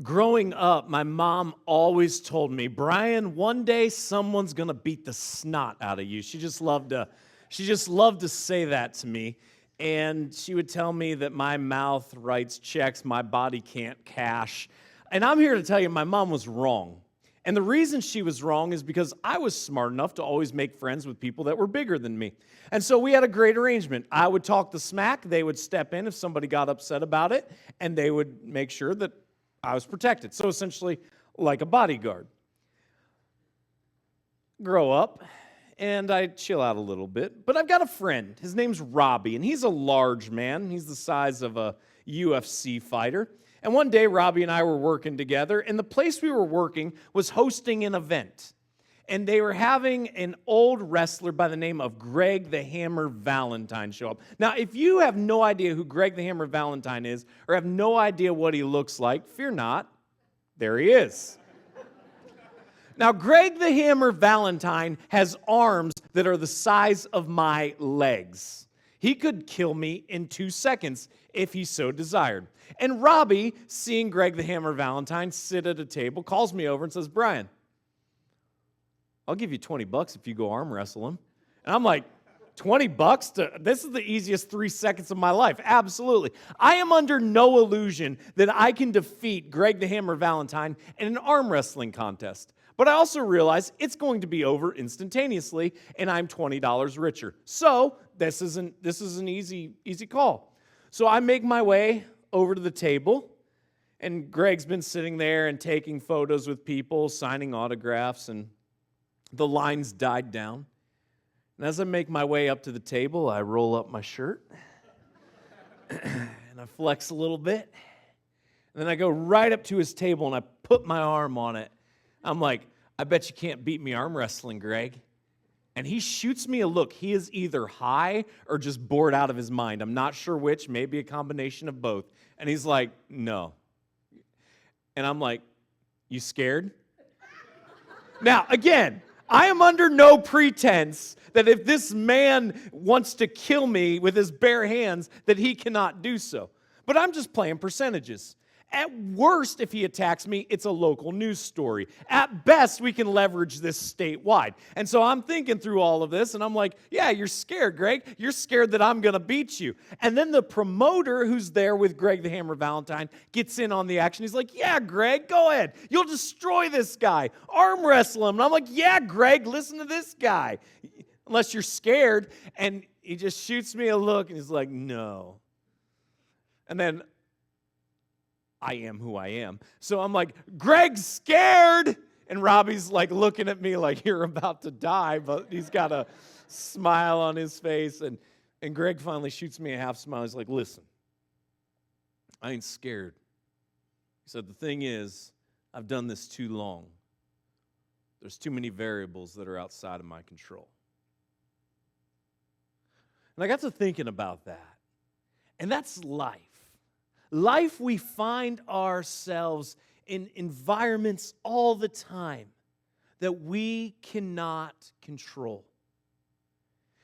Growing up, my mom always told me, Brian, one day someone's gonna beat the snot out of you. She just loved to say that to me. And she would tell me that my mouth writes checks, my body can't cash. And I'm here to tell you, my mom was wrong. And the reason she was wrong is because I was smart enough to always make friends with people that were bigger than me. And so we had a great arrangement. I would talk the smack, they would step in if somebody got upset about it, and they would make sure that I was protected. So essentially, like a bodyguard. Grow up, and I chill out a little bit. But I've got a friend. His name's Robbie, and he's a large man. He's the size of a UFC fighter. And one day, Robbie and I were working together, and the place we were working was hosting an event. And they were having an old wrestler by the name of Greg the Hammer Valentine show up. Now, if you have no idea who Greg the Hammer Valentine is, or have no idea what he looks like, fear not, there he is. Now, Greg the Hammer Valentine has arms that are the size of my legs. He could kill me in 2 seconds if he so desired. And Robbie, seeing Greg the Hammer Valentine sit at a table, calls me over and says, Brian, I'll give you $20 if you go arm wrestle him. And I'm like, $20? This is the easiest 3 seconds of my life. Absolutely. I am under no illusion that I can defeat Greg the Hammer Valentine in an arm wrestling contest. But I also realize it's going to be over instantaneously, and I'm $20 richer. So this is an easy call. So I make my way over to the table, and Greg's been sitting there and taking photos with people, signing autographs, and the lines died down. And as I make my way up to the table, I roll up my shirt and I flex a little bit. And then I go right up to his table and I put my arm on it. I'm like, I bet you can't beat me arm wrestling, Greg. And he shoots me a look. He is either high or just bored out of his mind. I'm not sure which, maybe a combination of both. And he's like, no. And I'm like, you scared? Now, again, I am under no pretense that if this man wants to kill me with his bare hands, that he cannot do so. But I'm just playing percentages. At worst, if he attacks me, it's a local news story. At best, we can leverage this statewide. And so I'm thinking through all of this, and I'm like, yeah, you're scared, Greg. You're scared that I'm going to beat you. And then the promoter who's there with Greg the Hammer Valentine gets in on the action. He's like, yeah, Greg, go ahead. You'll destroy this guy. Arm wrestle him. And I'm like, yeah, Greg, listen to this guy. Unless you're scared. And he just shoots me a look, and he's like, no. And then I am who I am. So I'm like, Greg's scared. And Robbie's like looking at me like you're about to die, but he's got a smile on his face. And Greg finally shoots me a half smile. He's like, listen, I ain't scared. He said, the thing is, I've done this too long. There's too many variables that are outside of my control. And I got to thinking about that. And that's life. Life, we find ourselves in environments all the time that we cannot control.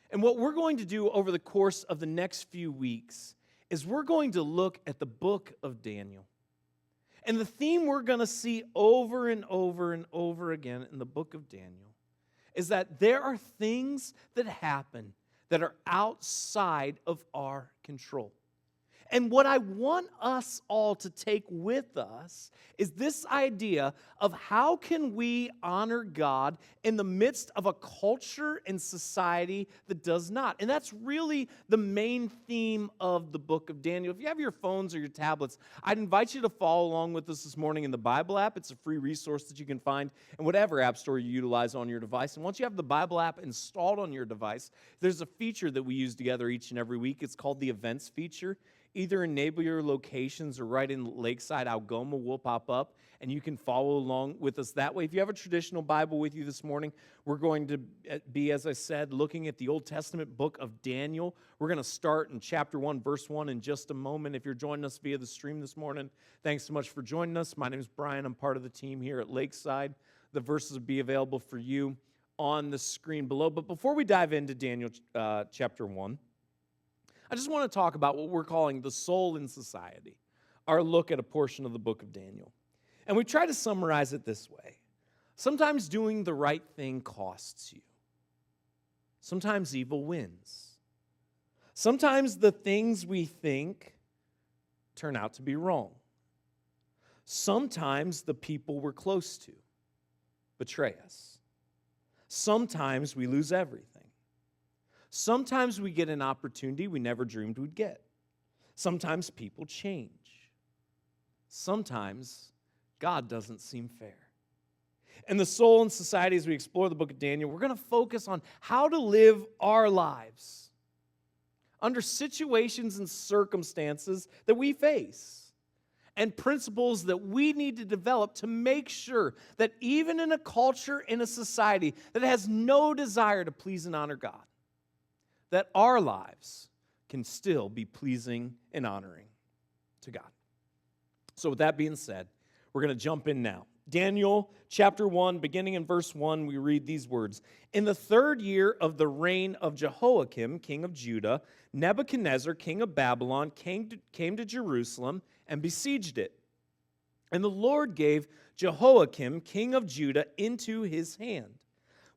And what we're going to do over the course of the next few weeks is we're going to look at the book of Daniel. And the theme we're going to see over and over and over again in the book of Daniel is that there are things that happen that are outside of our control. And what I want us all to take with us is this idea of how can we honor God in the midst of a culture and society that does not. And that's really the main theme of the book of Daniel. If you have your phones or your tablets, I'd invite you to follow along with us this morning in the Bible app. It's a free resource that you can find in whatever app store you utilize on your device. And once you have the Bible app installed on your device, there's a feature that we use together each and every week. It's called the Events feature. Either in neighbor locations or right in Lakeside, Algoma will pop up, and you can follow along with us that way. If you have a traditional Bible with you this morning, we're going to be, as I said, looking at the Old Testament book of Daniel. We're going to start in chapter 1, verse 1 in just a moment. If you're joining us via the stream this morning, thanks so much for joining us. My name is Brian. I'm part of the team here at Lakeside. The verses will be available for you on the screen below. But before we dive into Daniel chapter 1, I just want to talk about what we're calling the soul in society, our look at a portion of the book of Daniel. And we try to summarize it this way. Sometimes doing the right thing costs you. Sometimes evil wins. Sometimes the things we think turn out to be wrong. Sometimes the people we're close to betray us. Sometimes we lose everything. Sometimes we get an opportunity we never dreamed we'd get. Sometimes people change. Sometimes God doesn't seem fair. In the Soul and Society, as we explore the book of Daniel, we're going to focus on how to live our lives under situations and circumstances that we face, and principles that we need to develop to make sure that even in a culture, in a society that has no desire to please and honor God, that our lives can still be pleasing and honoring to God. So with that being said, we're going to jump in now. Daniel chapter 1, beginning in verse 1, we read these words. In the 3rd year of the reign of Jehoiakim, king of Judah, Nebuchadnezzar, king of Babylon, came to Jerusalem and besieged it. And the Lord gave Jehoiakim, king of Judah, into his hand,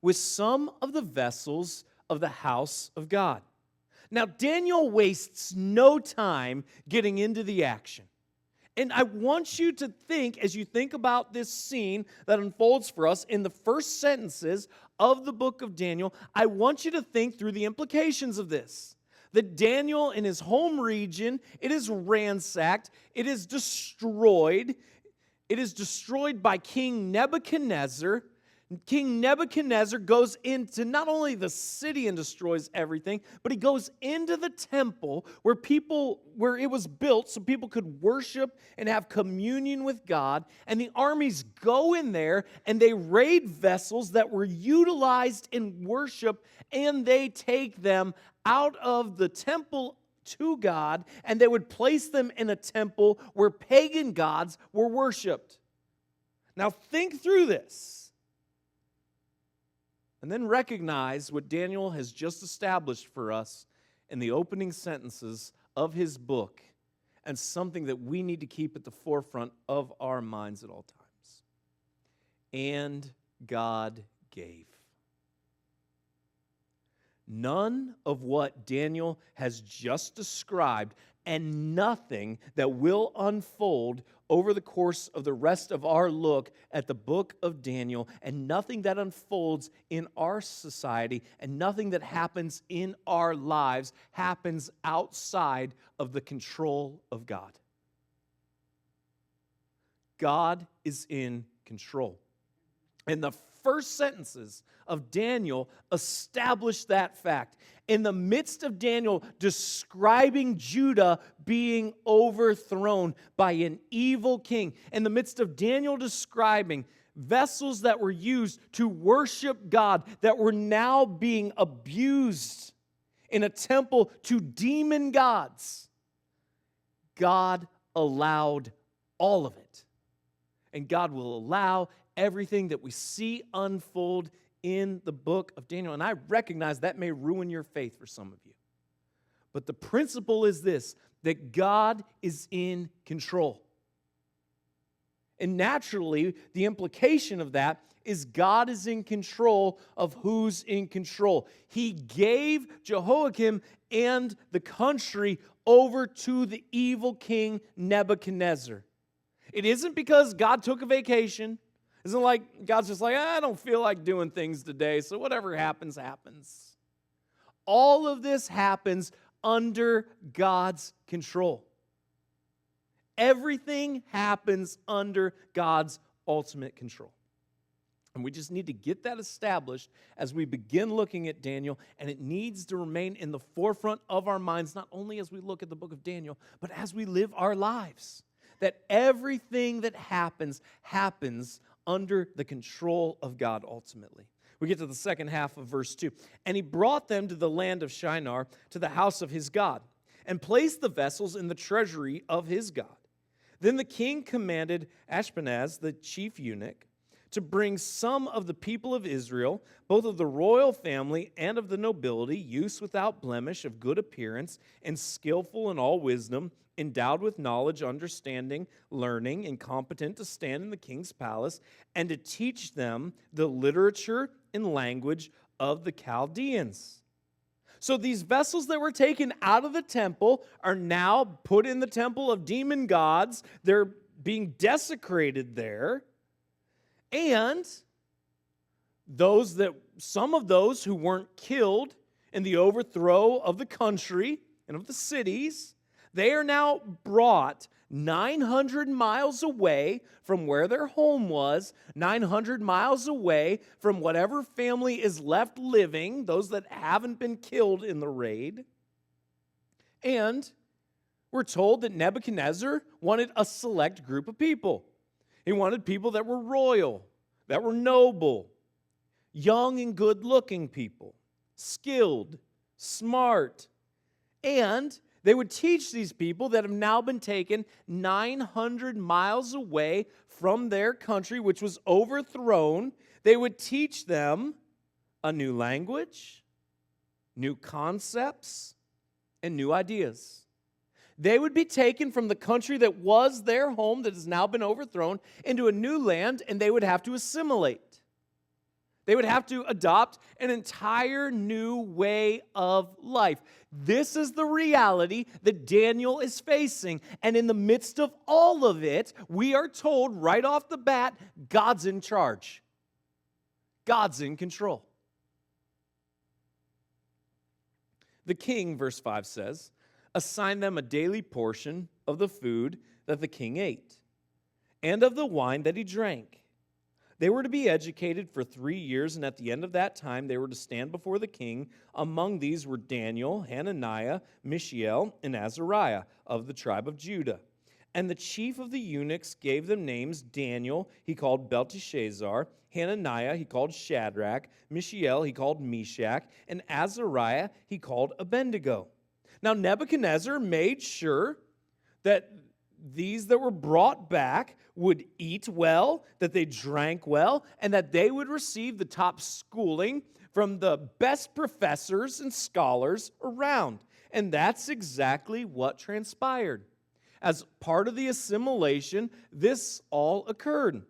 with some of the vessels of the house of God. Now, Daniel wastes no time getting into the action. And I want you to think, as you think about this scene that unfolds for us in the first sentences of the book of Daniel, I want you to think through the implications of this. That Daniel, in his home region, it is ransacked, it is destroyed. It is destroyed by King Nebuchadnezzar. King Nebuchadnezzar goes into not only the city and destroys everything, but he goes into the temple where it was built so people could worship and have communion with God. And the armies go in there and they raid vessels that were utilized in worship, and they take them out of the temple to God, and they would place them in a temple where pagan gods were worshiped. Now think through this. And then recognize what Daniel has just established for us in the opening sentences of his book, and something that we need to keep at the forefront of our minds at all times. And God gave. None of what Daniel has just described, and nothing that will unfold over the course of the rest of our look at the book of Daniel, and nothing that unfolds in our society, and nothing that happens in our lives happens outside of the control of God. God is in control. And the first sentences of Daniel establish that fact. In the midst of Daniel describing Judah being overthrown by an evil king, in the midst of Daniel describing vessels that were used to worship God that were now being abused in a temple to demon gods, God allowed all of it. And God will allow everything that we see unfold in the book of Daniel. And I recognize that may ruin your faith for some of you. But the principle is this, that God is in control. And naturally, the implication of that is God is in control of who's in control. He gave Jehoiakim and the country over to the evil king Nebuchadnezzar. It isn't because God took a vacation. It isn't like God's just like, I don't feel like doing things today, so whatever happens, happens. All of this happens under God's control. Everything happens under God's ultimate control. And we just need to get that established as we begin looking at Daniel, and it needs to remain in the forefront of our minds, not only as we look at the book of Daniel, but as we live our lives. That everything that happens under the control of God ultimately. We get to the second half of verse 2. And he brought them to the land of Shinar, to the house of his God, and placed the vessels in the treasury of his God. Then the king commanded Ashpenaz, the chief eunuch, to bring some of the people of Israel, both of the royal family and of the nobility, youths without blemish, of good appearance, and skillful in all wisdom, endowed with knowledge, understanding, learning, and competent to stand in the king's palace and to teach them the literature and language of the Chaldeans. So these vessels that were taken out of the temple are now put in the temple of demon gods. They're being desecrated there. And some of those who weren't killed in the overthrow of the country and of the cities, they are now brought 900 miles away from where their home was, 900 miles away from whatever family is left living, those that haven't been killed in the raid. And we're told that Nebuchadnezzar wanted a select group of people. He wanted people that were royal, that were noble, young and good-looking people, skilled, smart, and they would teach these people that have now been taken 900 miles away from their country, which was overthrown. They would teach them a new language, new concepts, and new ideas. They would be taken from the country that was their home, that has now been overthrown, into a new land, and they would have to assimilate. They would have to adopt an entire new way of life. This is the reality that Daniel is facing. And in the midst of all of it, we are told right off the bat, God's in charge. God's in control. The king, verse 5 says, assigned them a daily portion of the food that the king ate, and of the wine that he drank. They were to be educated for 3 years, and at the end of that time they were to stand before the king. Among these were Daniel, Hananiah, Mishael, and Azariah of the tribe of Judah. And the chief of the eunuchs gave them names. Daniel he called Belteshazzar, Hananiah he called Shadrach, Mishael he called Meshach, and Azariah he called Abednego. Now Nebuchadnezzar made sure that these that were brought back would eat well, that they drank well, and that they would receive the top schooling from the best professors and scholars around. And that's exactly what transpired. As part of the assimilation, this all occurred.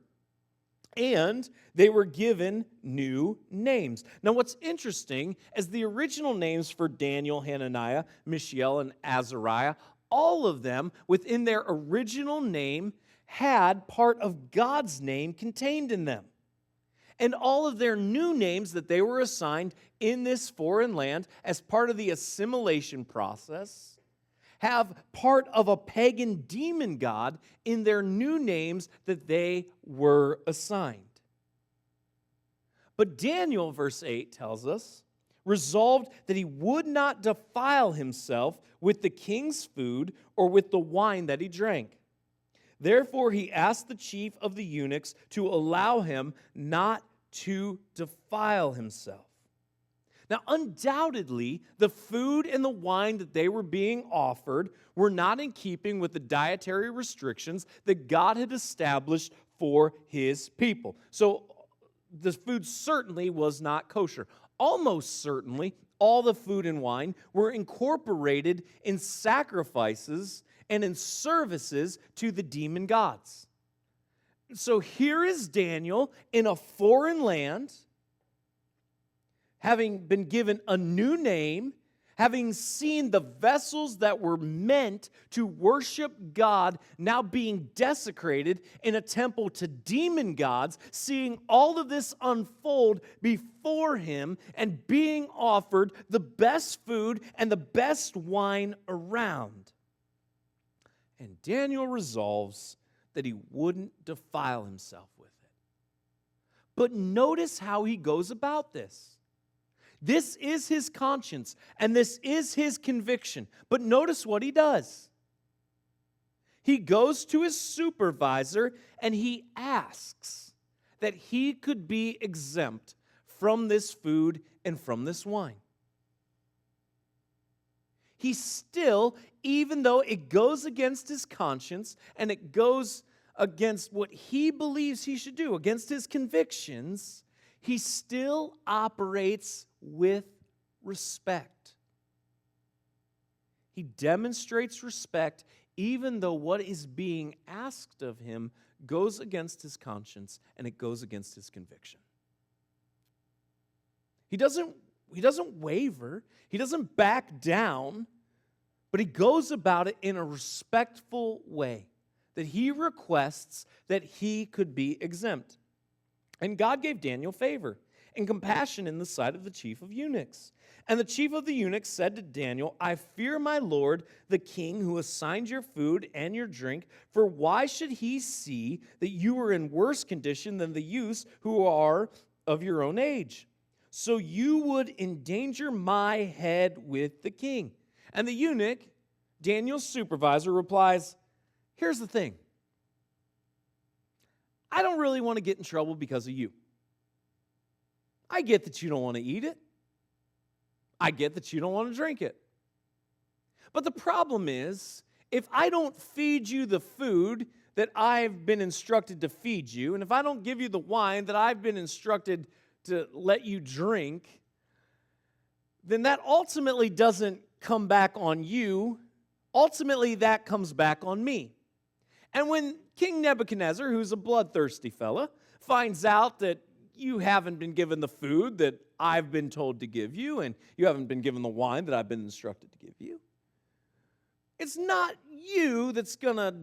And they were given new names. Now, what's interesting is the original names for Daniel, Hananiah, Mishael, and Azariah, all of them within their original name had part of God's name contained in them. And all of their new names that they were assigned in this foreign land as part of the assimilation process have part of a pagan demon god in their new names that they were assigned. But Daniel, verse 8, tells us, resolved that he would not defile himself with the king's food or with the wine that he drank. Therefore, he asked the chief of the eunuchs to allow him not to defile himself. Now, undoubtedly, the food and the wine that they were being offered were not in keeping with the dietary restrictions that God had established for his people. So, the food certainly was not kosher. Almost certainly, all the food and wine were incorporated in sacrifices and in services to the demon gods. So here is Daniel in a foreign land, having been given a new name, having seen the vessels that were meant to worship God now being desecrated in a temple to demon gods, seeing all of this unfold before him and being offered the best food and the best wine around. And Daniel resolves that he wouldn't defile himself with it. But notice how he goes about this. This is his conscience, and this is his conviction. But notice what he does. He goes to his supervisor, and he asks that he could be exempt from this food and from this wine. He still, even though it goes against his conscience, and it goes against what he believes he should do, against his convictions, he still operates with respect. He demonstrates respect even though what is being asked of him goes against his conscience and it goes against his conviction. He doesn't waver. He doesn't back down, but he goes about it in a respectful way, that he requests that he could be exempt. And God gave Daniel favor and compassion in the sight of the chief of eunuchs. And the chief of the eunuchs said to Daniel, I fear my lord, the king, who assigned your food and your drink, for why should he see that you are in worse condition than the youths who are of your own age? So you would endanger my head with the king. And the eunuch, Daniel's supervisor, replies, here's the thing. I don't really want to get in trouble because of you. I get that you don't want to eat it. I get that you don't want to drink it. But the problem is, if I don't feed you the food that I've been instructed to feed you, and if I don't give you the wine that I've been instructed to let you drink, then that ultimately doesn't come back on you. Ultimately, that comes back on me. And when King Nebuchadnezzar, who's a bloodthirsty fella, finds out that you haven't been given the food that I've been told to give you, and you haven't been given the wine that I've been instructed to give you, it's not you that's going to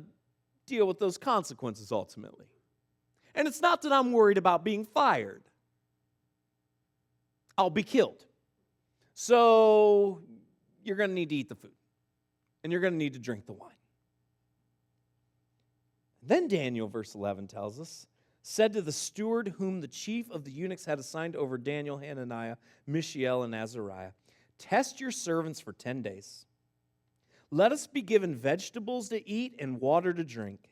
deal with those consequences ultimately. And it's not that I'm worried about being fired. I'll be killed. So you're going to need to eat the food, and you're going to need to drink the wine. Then Daniel, verse 11 tells us, said to the steward whom the chief of the eunuchs had assigned over Daniel, Hananiah, Mishael, and Azariah, test your servants for 10 days. Let us be given vegetables to eat and water to drink.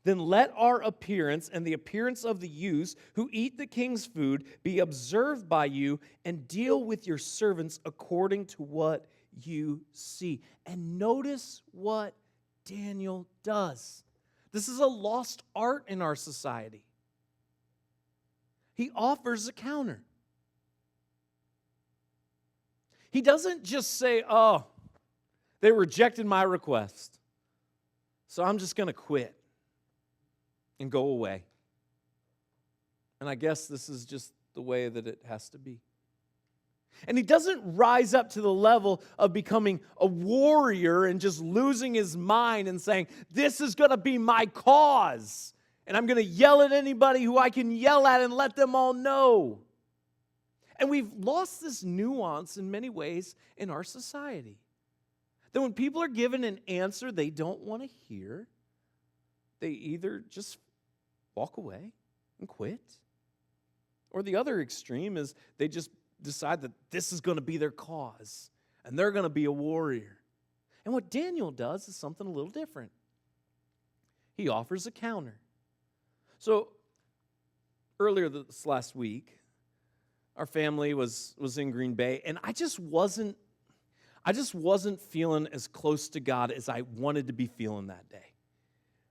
Then let our appearance and the appearance of the youths who eat the king's food be observed by you, and deal with your servants according to what you see. And notice what Daniel does. This is a lost art in our society. He offers a counter. He doesn't just say, oh, they rejected my request, so I'm just going to quit and go away. And I guess this is just the way that it has to be. And he doesn't rise up to the level of becoming a warrior and just losing his mind and saying, this is going to be my cause, and I'm going to yell at anybody who I can yell at and let them all know. And we've lost this nuance in many ways in our society. That when people are given an answer they don't want to hear, they either just walk away and quit, or the other extreme is they just decide that this is going to be their cause and they're going to be a warrior. And what Daniel does is something a little different. He offers a counter. So earlier this last week, our family was in Green Bay, and I just wasn't feeling as close to God as I wanted to be feeling that day.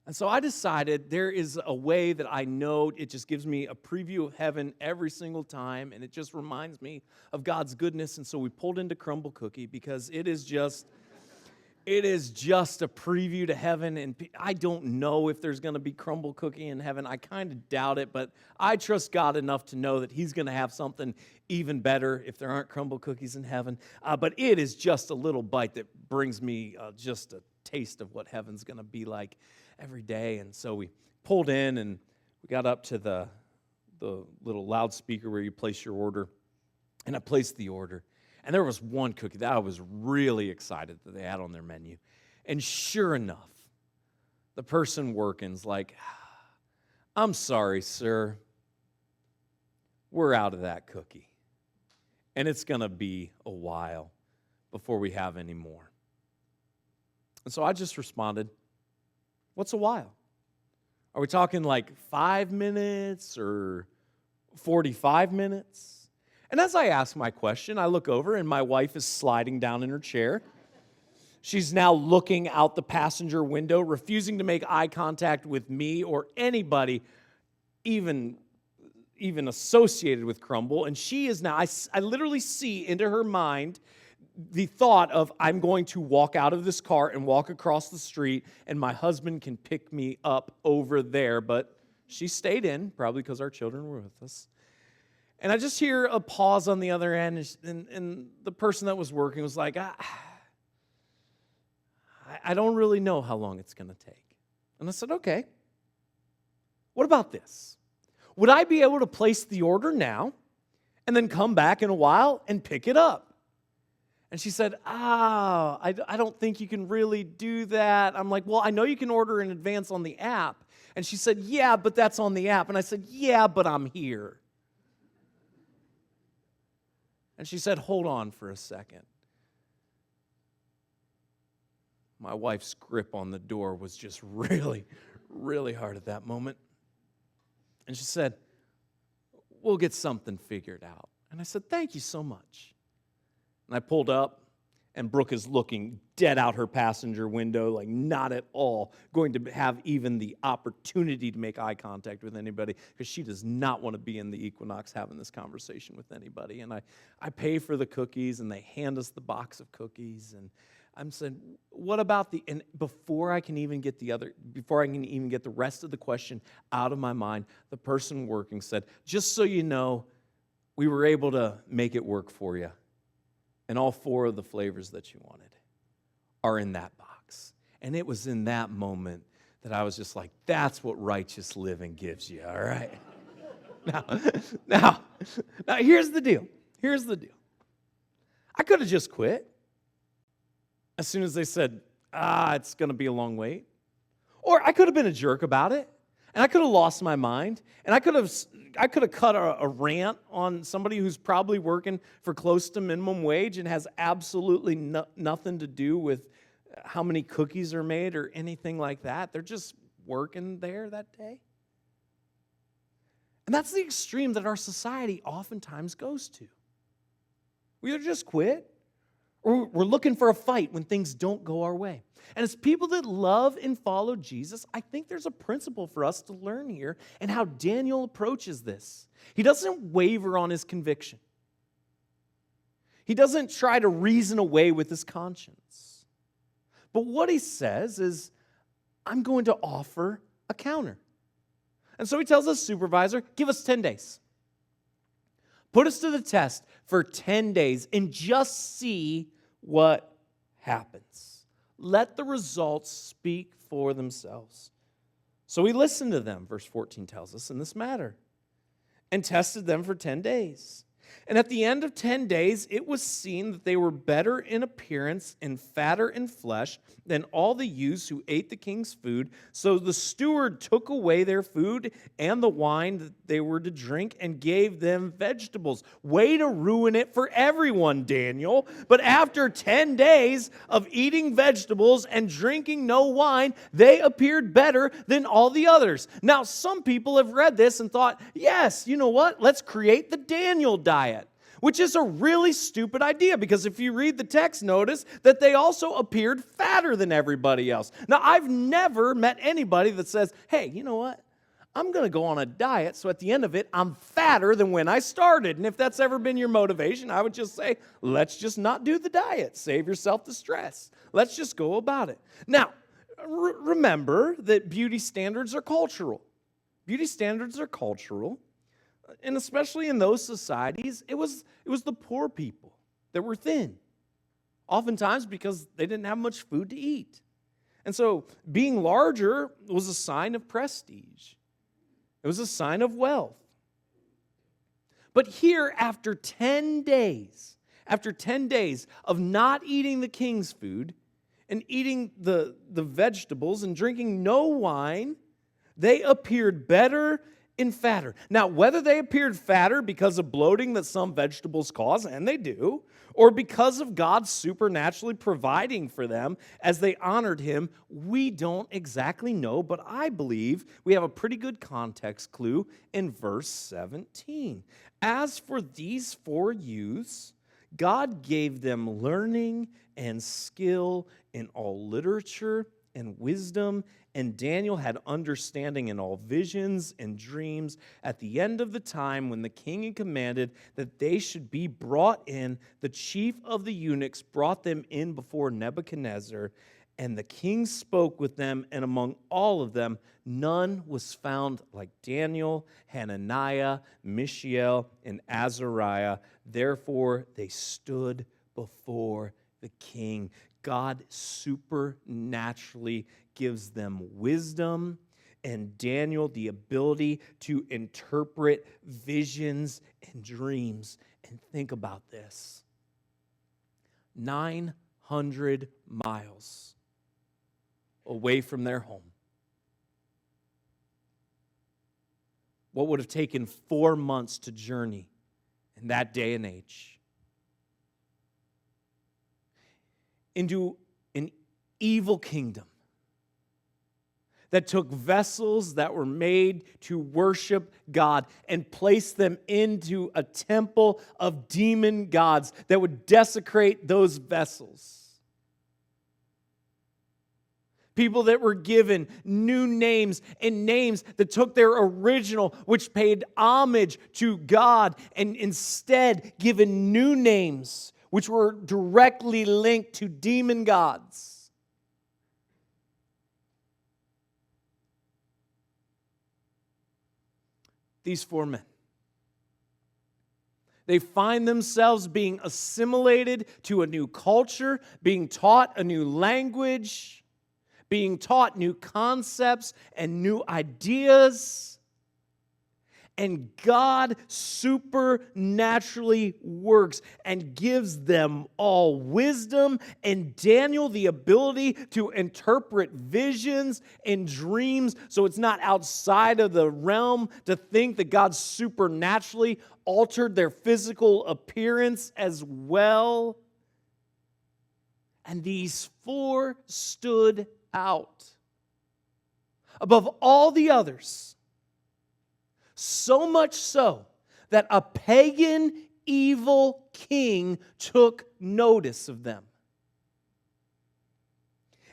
And so I decided there is a way that I know it just gives me a preview of heaven every single time, and it just reminds me of God's goodness. And so we pulled into Crumble Cookie because it is just a preview to heaven. And I don't know if there's going to be Crumble Cookie in heaven. I kind of doubt it, but I trust God enough to know that He's going to have something even better if there aren't Crumble Cookies in heaven. But it is just a little bite that brings me just a taste of what heaven's going to be like every day. And so we pulled in and we got up to the little loudspeaker where you place your order. And I placed the order. And there was one cookie that I was really excited that they had on their menu. And sure enough, the person working's like, I'm sorry, sir. We're out of that cookie. And it's going to be a while before we have any more. And so I just responded, what's a while? Are we talking like 5 minutes or 45 minutes? And as I ask my question, I look over and my wife is sliding down in her chair. She's now looking out the passenger window, refusing to make eye contact with me or anybody even associated with Crumble. And she is now, I literally see into her mind the thought of I'm going to walk out of this car and walk across the street and my husband can pick me up over there. But she stayed in, probably because our children were with us. And I just hear a pause on the other end, and the person that was working was like, I don't really know how long it's going to take. And I said, okay, what about this? Would I be able to place the order now and then come back in a while and pick it up? And she said, I don't think you can really do that. I'm like, well, I know you can order in advance on the app. And she said, yeah, but that's on the app. And I said, yeah, but I'm here. And she said, hold on for a second. My wife's grip on the door was just really, really hard at that moment. And she said, we'll get something figured out. And I said, thank you so much. And I pulled up, and Brooke is looking dead out her passenger window, like not at all going to have even the opportunity to make eye contact with anybody, because she does not want to be in the Equinox having this conversation with anybody. And I pay for the cookies, and they hand us the box of cookies, and I'm saying, what about and before I can even get the rest of the question out of my mind, the person working said, just so you know, we were able to make it work for you. And all 4 of the flavors that you wanted are in that box. And it was in that moment that I was just like, that's what righteous living gives you, all right? Now, here's the deal. Here's the deal. I could have just quit as soon as they said, it's going to be a long wait. Or I could have been a jerk about it, and I could have lost my mind, and I could have cut a rant on somebody who's probably working for close to minimum wage and has absolutely nothing to do with how many cookies are made or anything like that. They're just working there that day. And that's the extreme that our society oftentimes goes to. We either just quit, or we're looking for a fight when things don't go our way. And as people that love and follow Jesus, I think there's a principle for us to learn here and how Daniel approaches this. He doesn't waver on his conviction. He doesn't try to reason away with his conscience. But what he says is, I'm going to offer a counter. And so he tells his supervisor, give us 10 days. Put us to the test for 10 days and just see what happens. Let the results speak for themselves. So we listened to them, verse 14 tells us, in this matter, and tested them for 10 days. And at the end of 10 days, it was seen that they were better in appearance and fatter in flesh than all the youths who ate the king's food. So the steward took away their food and the wine that they were to drink and gave them vegetables. Way to ruin it for everyone, Daniel. But after 10 days of eating vegetables and drinking no wine, they appeared better than all the others. Now, some people have read this and thought, yes, you know what? Let's create the Daniel diet. Which is a really stupid idea, because if you read the text, notice that they also appeared fatter than everybody else. Now, I've never met anybody that says, hey, you know what? I'm going to go on a diet, so at the end of it, I'm fatter than when I started. And if that's ever been your motivation, I would just say, let's just not do the diet. Save yourself the stress. Let's just go about it. Now, remember that beauty standards are cultural. Beauty standards are cultural. And especially in those societies, it was the poor people that were thin, oftentimes because they didn't have much food to eat. And so being larger was a sign of prestige. It was a sign of wealth. But here, after 10 days of not eating the king's food and eating the vegetables and drinking no wine, they appeared better and fatter. Now, whether they appeared fatter because of bloating that some vegetables cause, and they do, or because of God supernaturally providing for them as they honored him, we don't exactly know, but I believe we have a pretty good context clue in verse 17. As for these 4 youths, God gave them learning and skill in all literature and wisdom, and Daniel had understanding in all visions and dreams. At the end of the time, when the king had commanded that they should be brought in, the chief of the eunuchs brought them in before Nebuchadnezzar, and the king spoke with them, and among all of them, none was found like Daniel, Hananiah, Mishael, and Azariah. Therefore, they stood before the king. God supernaturally gives them wisdom, and Daniel the ability to interpret visions and dreams. And think about this: 900 miles away from their home. What would have taken 4 months to journey in that day and age into an evil kingdom that took vessels that were made to worship God and placed them into a temple of demon gods that would desecrate those vessels. People that were given new names and names that took their original, which paid homage to God, and instead given new names which were directly linked to demon gods. These 4 men, they find themselves being assimilated to a new culture, being taught a new language, being taught new concepts and new ideas. And God supernaturally works and gives them all wisdom, and Daniel the ability to interpret visions and dreams. So it's not outside of the realm to think that God supernaturally altered their physical appearance as well. And these 4 stood out above all the others, so much so that a pagan, evil king took notice of them.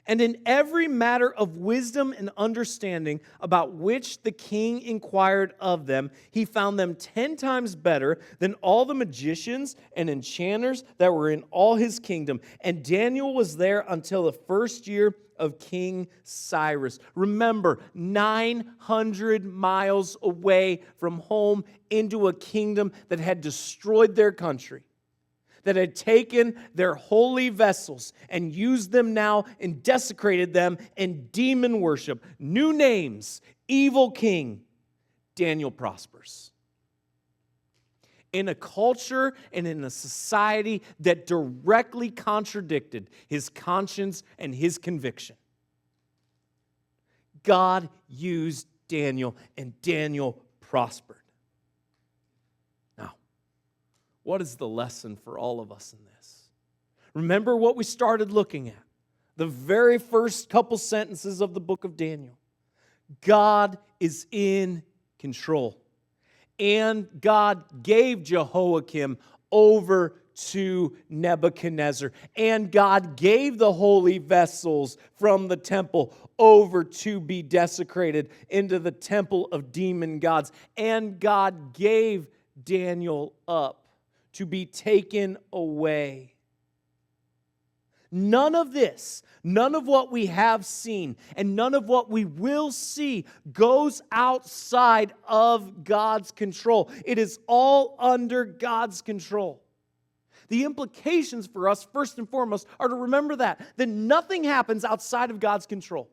And in every matter of wisdom and understanding about which the king inquired of them, he found them 10 times better than all the magicians and enchanters that were in all his kingdom. And Daniel was there until the first year of King Cyrus. Remember, 900 miles away from home into a kingdom that had destroyed their country, that had taken their holy vessels and used them now and desecrated them in demon worship. New names, evil king. Daniel prospers. In a culture and in a society that directly contradicted his conscience and his conviction, God used Daniel, and Daniel prospered. Now, what is the lesson for all of us in this? Remember what we started looking at, the very first couple sentences of the book of Daniel. God is in control. And God gave Jehoiakim over to Nebuchadnezzar. And God gave the holy vessels from the temple over to be desecrated into the temple of demon gods. And God gave Daniel up to be taken away. None of this, none of what we have seen, and none of what we will see goes outside of God's control. It is all under God's control. The implications for us, first and foremost, are to remember that nothing happens outside of God's control.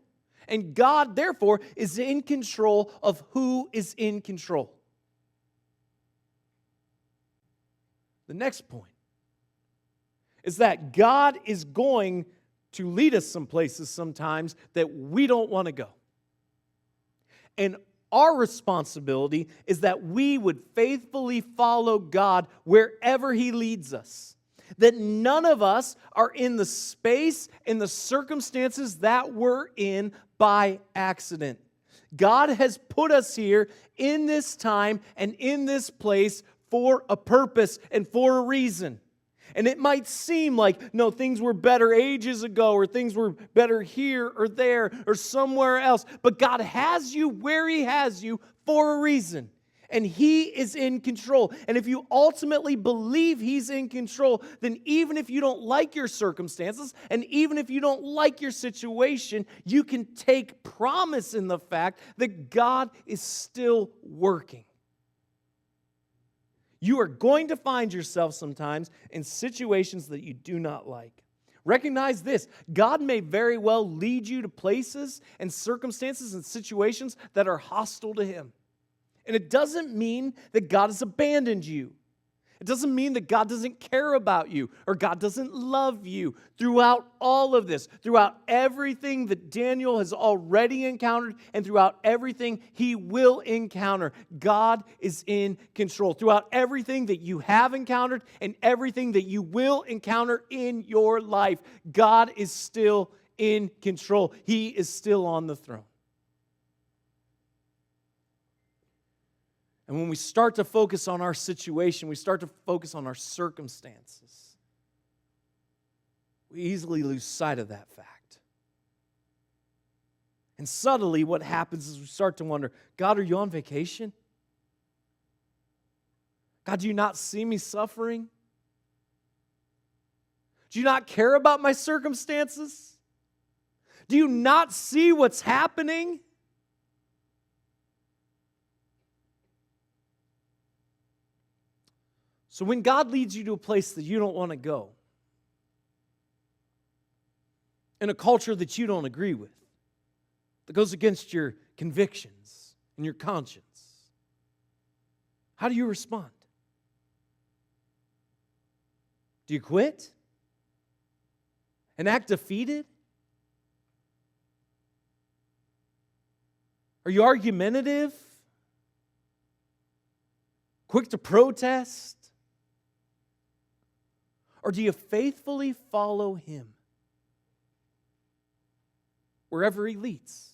And God, therefore, is in control of who is in control. The next point is that God is going to lead us some places sometimes that we don't want to go. And our responsibility is that we would faithfully follow God wherever He leads us. That none of us are in the space and the circumstances that we're in by accident. God has put us here in this time and in this place for a purpose and for a reason. And it might seem like, no, things were better ages ago, or things were better here or there or somewhere else. But God has you where He has you for a reason. And He is in control. And if you ultimately believe He's in control, then even if you don't like your circumstances, and even if you don't like your situation, you can take promise in the fact that God is still working. You are going to find yourself sometimes in situations that you do not like. Recognize this: God may very well lead you to places and circumstances and situations that are hostile to Him. And it doesn't mean that God has abandoned you. It doesn't mean that God doesn't care about you or God doesn't love you. Throughout all of this, throughout everything that Daniel has already encountered and throughout everything he will encounter, God is in control. Throughout everything that you have encountered and everything that you will encounter in your life, God is still in control. He is still on the throne. And when we start to focus on our situation, we start to focus on our circumstances, we easily lose sight of that fact. And subtly, what happens is we start to wonder, God, are you on vacation? God, do you not see me suffering? Do you not care about my circumstances? Do you not see what's happening? So when God leads you to a place that you don't want to go, in a culture that you don't agree with, that goes against your convictions and your conscience, how do you respond? Do you quit and act defeated? Are you argumentative? Quick to protest? Or do you faithfully follow Him wherever He leads?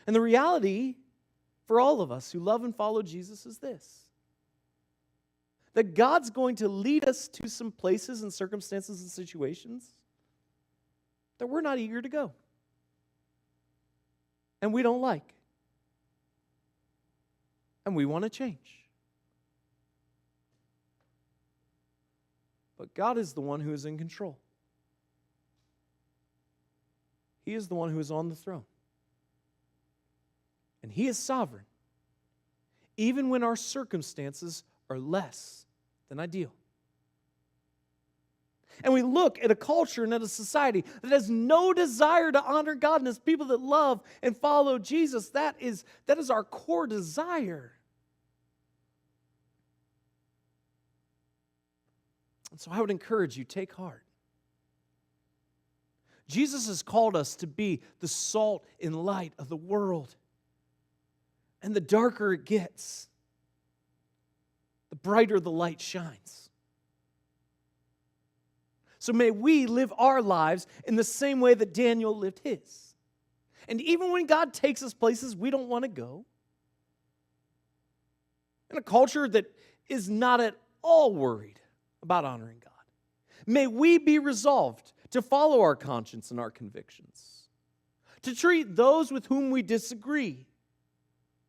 And the reality for all of us who love and follow Jesus is this: that God's going to lead us to some places and circumstances and situations that we're not eager to go and we don't like and we want to change. But God is the one who is in control. He is the one who is on the throne. And He is sovereign, even when our circumstances are less than ideal. And we look at a culture and at a society that has no desire to honor God, and as people that love and follow Jesus, that is our core desire. And so I would encourage you, take heart. Jesus has called us to be the salt and light of the world. And the darker it gets, the brighter the light shines. So may we live our lives in the same way that Daniel lived his. And even when God takes us places we don't want to go, in a culture that is not at all worried about honoring God, may we be resolved to follow our conscience and our convictions, to treat those with whom we disagree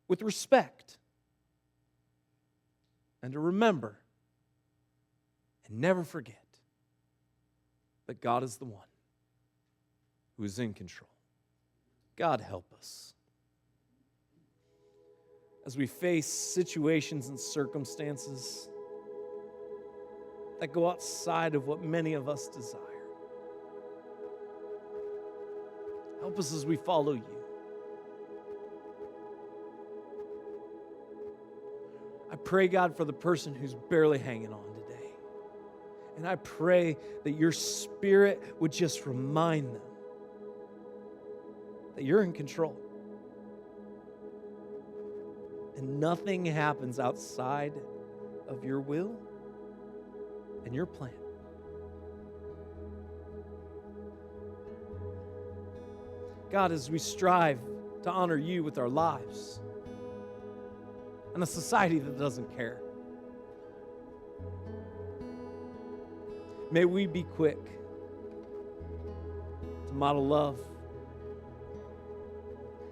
with respect, and to remember and never forget that God is the one who is in control. God help us as we face situations and circumstances that go outside of what many of us desire. Help us as we follow you. I pray, God, for the person who's barely hanging on today. And I pray that your Spirit would just remind them that you're in control. And nothing happens outside of your will and your plan. God, as we strive to honor you with our lives in a society that doesn't care, May we be quick to model love,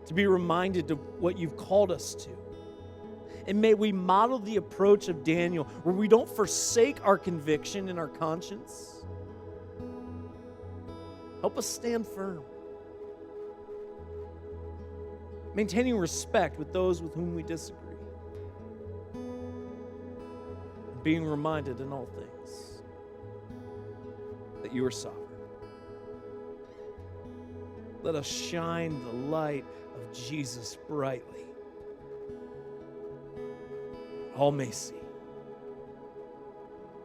to be reminded of what you've called us to. And may we model the approach of Daniel, where we don't forsake our conviction and our conscience. Help us stand firm, maintaining respect with those with whom we disagree, and being reminded in all things that you are sovereign. Let us shine the light of Jesus brightly. All may see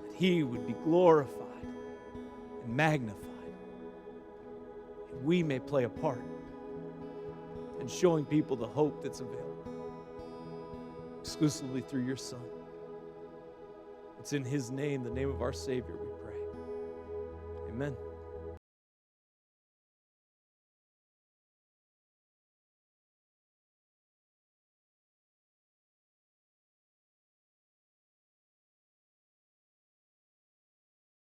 that he would be glorified and magnified, and we may play a part in showing people the hope that's available exclusively through your Son. It's in his name, the name of our Savior, we